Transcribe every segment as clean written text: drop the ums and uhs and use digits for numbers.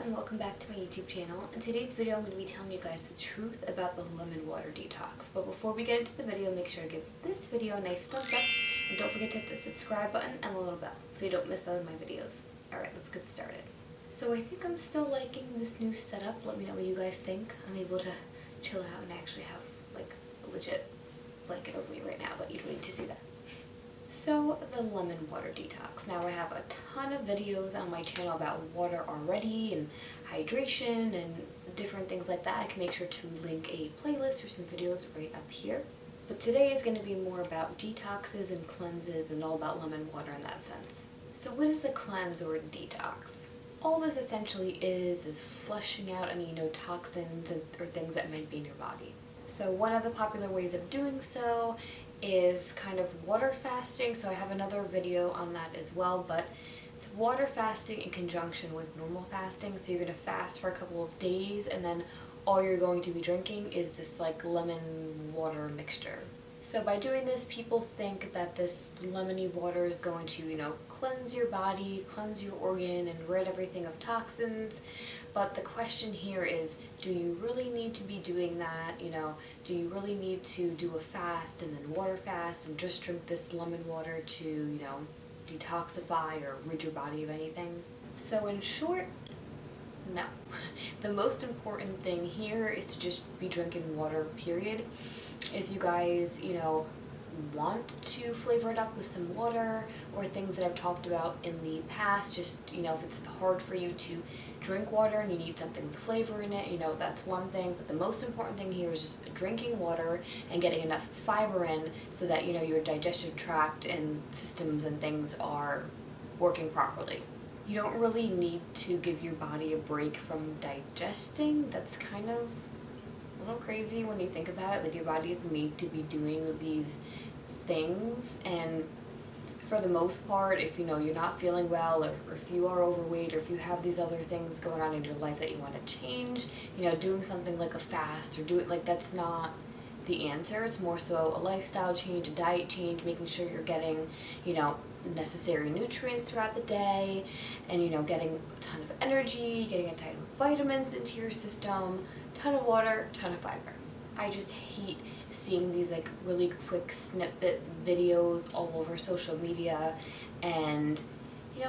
and welcome back to my YouTube channel. In today's video I'm going to be telling you guys the truth about the lemon water detox. But before we get into the video, make sure to give this video a nice thumbs up and don't forget to hit the subscribe button and the little bell so you don't miss out on my videos. Alright, let's get started. So I think I'm still liking this new setup. Let me know what you guys think. I'm able to chill out and actually have like a legit blanket over me right now, but you don't need to see that. So, the lemon water detox. Now I have a ton of videos on my channel about water already and hydration and different things like that. I can make sure to link a playlist or some videos right up here. But today is going to be more about detoxes and cleanses and all about lemon water in that sense. So what is a cleanse or a detox? All this essentially is flushing out any toxins or things that might be in your body. So one of the popular ways of doing so is kind of water fasting. So I have another video on that as well, but it's water fasting in conjunction with normal fasting. So you're going to fast for a couple of days and then all you're going to be drinking is this like lemon water mixture. So by doing this, people think that this lemony water is going to, cleanse your body, cleanse your organ, and rid everything of toxins. But the question here is, do you really need to be doing that? Do you really need to do a fast and then water fast and just drink this lemon water to, detoxify or rid your body of anything? So in short, no. The most important thing here is to just be drinking water, period. If you guys, want to flavor it up with some water or things that I've talked about in the past, just, if it's hard for you to drink water and you need something with flavor in it, that's one thing. But the most important thing here is just drinking water and getting enough fiber in so that, your digestive tract and systems and things are working properly. You don't really need to give your body a break from digesting. That's kind of a little crazy when you think about it. Like, your body is made to be doing these things, and for the most part, if you're not feeling well, or if you are overweight, or if you have these other things going on in your life that you want to change, doing something like a fast or that's not the answer. It's more so a lifestyle change, a diet change, making sure you're getting necessary nutrients throughout the day, and getting a ton of energy, getting a ton of vitamins into your system, ton of water, ton of fiber. I just hate seeing these like really quick snippet videos all over social media, and a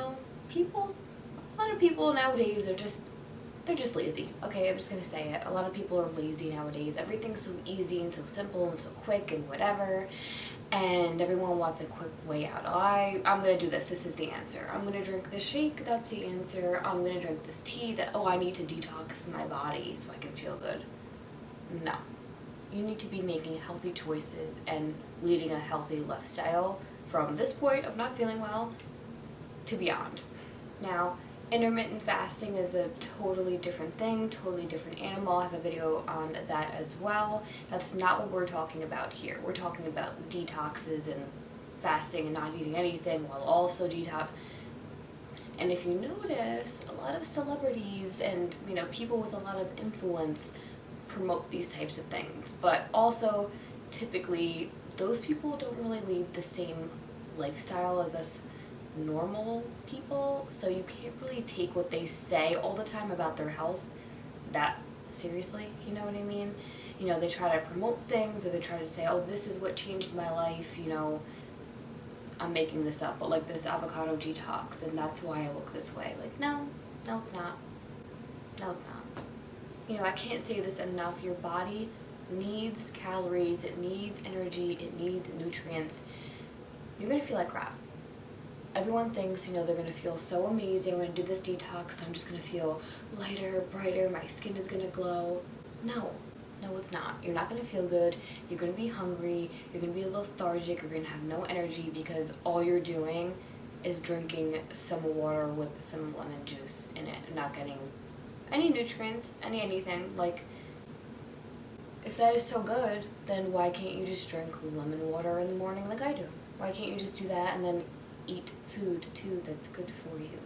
lot of people nowadays they're just lazy. Okay, I'm just gonna say it. A lot of people are lazy nowadays. Everything's so easy and so simple and so quick and whatever, and everyone wants a quick way out. I'm gonna do this. This is the answer. I'm gonna drink this shake. That's the answer. I'm gonna drink this tea. I need to detox my body so I can feel good. No. You need to be making healthy choices and leading a healthy lifestyle from this point of not feeling well to beyond. Now, intermittent fasting is a totally different thing, totally different animal. I have a video on that as well. That's not what we're talking about here. We're talking about detoxes and fasting and not eating anything while also detox. And if you notice, a lot of celebrities and people with a lot of influence promote these types of things, but also typically those people don't really lead the same lifestyle as us normal people, so you can't really take what they say all the time about their health that seriously, you know what I mean? They try to promote things, or they try to say, oh, this is what changed my life, I'm making this up, but like this avocado detox, and that's why I look this way. Like, no, it's not. No, it's not. I can't say this enough. Your body needs calories, it needs energy, it needs nutrients. You're going to feel like crap. Everyone thinks, they're going to feel so amazing. I'm going to do this detox, I'm just going to feel lighter, brighter, my skin is going to glow. No, it's not. You're not going to feel good. You're going to be hungry. You're going to be lethargic. You're going to have no energy because all you're doing is drinking some water with some lemon juice in it and not getting any nutrients, anything. Like, if that is so good, then why can't you just drink lemon water in the morning like I do? Why can't you just do that and then eat food too that's good for you?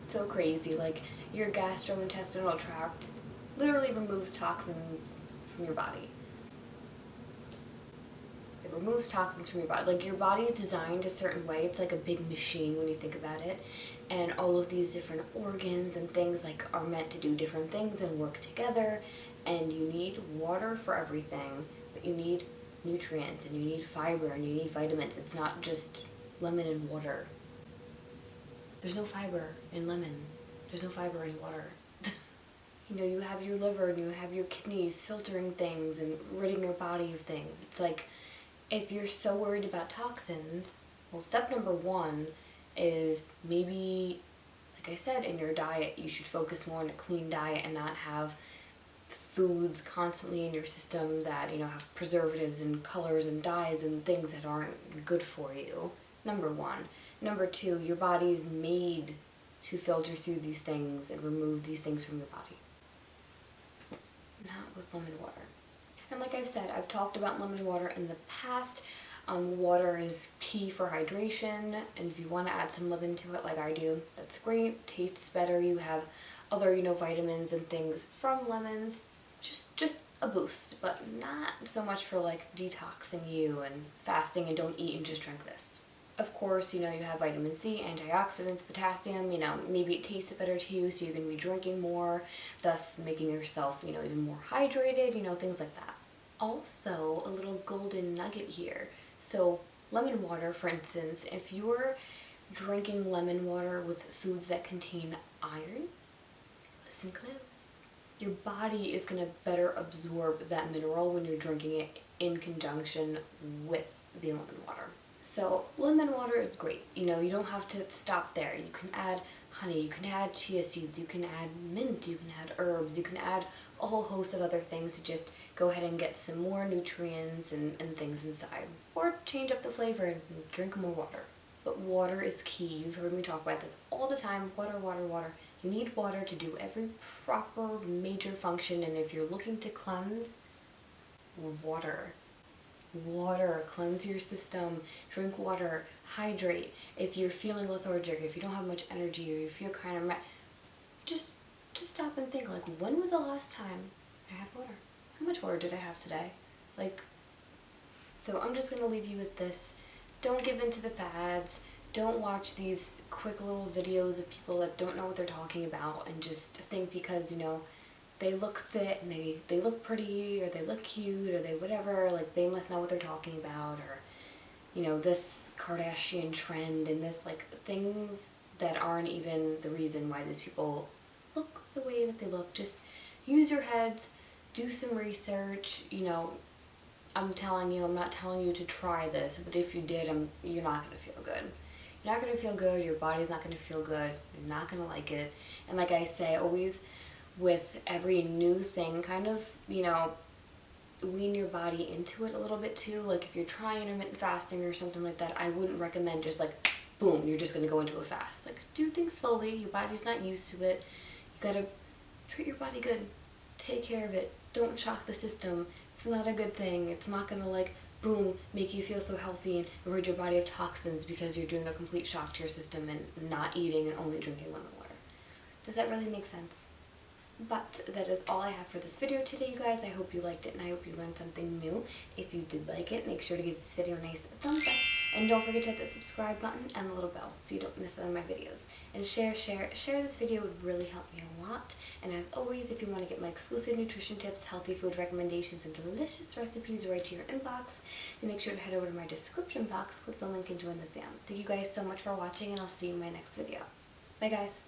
So crazy. Like, your gastrointestinal tract literally removes toxins from your body. removes toxins from your body. Like, your body is designed a certain way. It's like a big machine when you think about it. And all of these different organs and things, like, are meant to do different things and work together. And you need water for everything. But you need nutrients, and you need fiber, and you need vitamins. It's not just lemon and water. There's no fiber in lemon. There's no fiber in water. You know, you have your liver and you have your kidneys filtering things and ridding your body of things. It's like, if you're so worried about toxins, well, step number one is maybe, like I said, in your diet, you should focus more on a clean diet and not have foods constantly in your system that, you know, have preservatives and colors and dyes and things that aren't good for you. Number one. Number two, your body is made to filter through these things and remove these things from your body. Not with lemon water. And like I've said, I've talked about lemon water in the past. Water is key for hydration, and if you want to add some lemon to it like I do, that's great. Tastes better. You have other, you know, vitamins and things from lemons. Just a boost, but not so much for like detoxing you and fasting and don't eat and just drink this. Of course, you know, you have vitamin C, antioxidants, potassium, you know, maybe it tastes better to you, so you're going to be drinking more, thus making yourself, you know, even more hydrated, you know, things like that. Also, a little golden nugget here. So, lemon water, for instance, if you're drinking lemon water with foods that contain iron, listen close, your body is going to better absorb that mineral when you're drinking it in conjunction with the lemon water. So lemon water is great. You know, you don't have to stop there. You can add honey, you can add chia seeds, you can add mint, you can add herbs, you can add a whole host of other things to just go ahead and get some more nutrients and things inside. Or change up the flavor and drink more water. But water is key. You've heard me talk about this all the time. Water, water, water. You need water to do every proper major function, and if you're looking to cleanse, water. Water, cleanse your system, drink water, hydrate. If you're feeling lethargic, if you don't have much energy, or you feel kind of just stop and think, like, when was the last time I had water? How much water did I have today? Like, so I'm just gonna leave you with this. Don't give in to the fads. Don't watch these quick little videos of people that don't know what they're talking about and just think because, you know, they look fit and they look pretty or they look cute or they whatever, like they must know what they're talking about, or, you know, this Kardashian trend and this, like, things that aren't even the reason why these people look the way that they look. Just use your heads, do some research. You know, I'm telling you, I'm not telling you to try this, but if you did, you're not going to feel good. You're not going to feel good, your body's not going to feel good, you're not going to like it. And like I say, always with every new thing, kind of, you know, wean your body into it a little bit too. Like if you're trying intermittent fasting or something like that, I wouldn't recommend just like, boom, you're just going to go into a fast. Like, do things slowly, your body's not used to it. You got to treat your body good, take care of it, don't shock the system. It's not a good thing. It's not going to, like, boom, make you feel so healthy and rid your body of toxins because you're doing a complete shock to your system and not eating and only drinking lemon water. Does that really make sense? But that is all I have for this video today, you guys. I hope you liked it and I hope you learned something new. If you did like it, make sure to give this video a nice thumbs up. And don't forget to hit that subscribe button and the little bell so you don't miss out on my videos. And share this video would really help me a lot. And as always, if you want to get my exclusive nutrition tips, healthy food recommendations, and delicious recipes right to your inbox, then make sure to head over to my description box, click the link and join the fam. Thank you guys so much for watching, and I'll see you in my next video. Bye guys.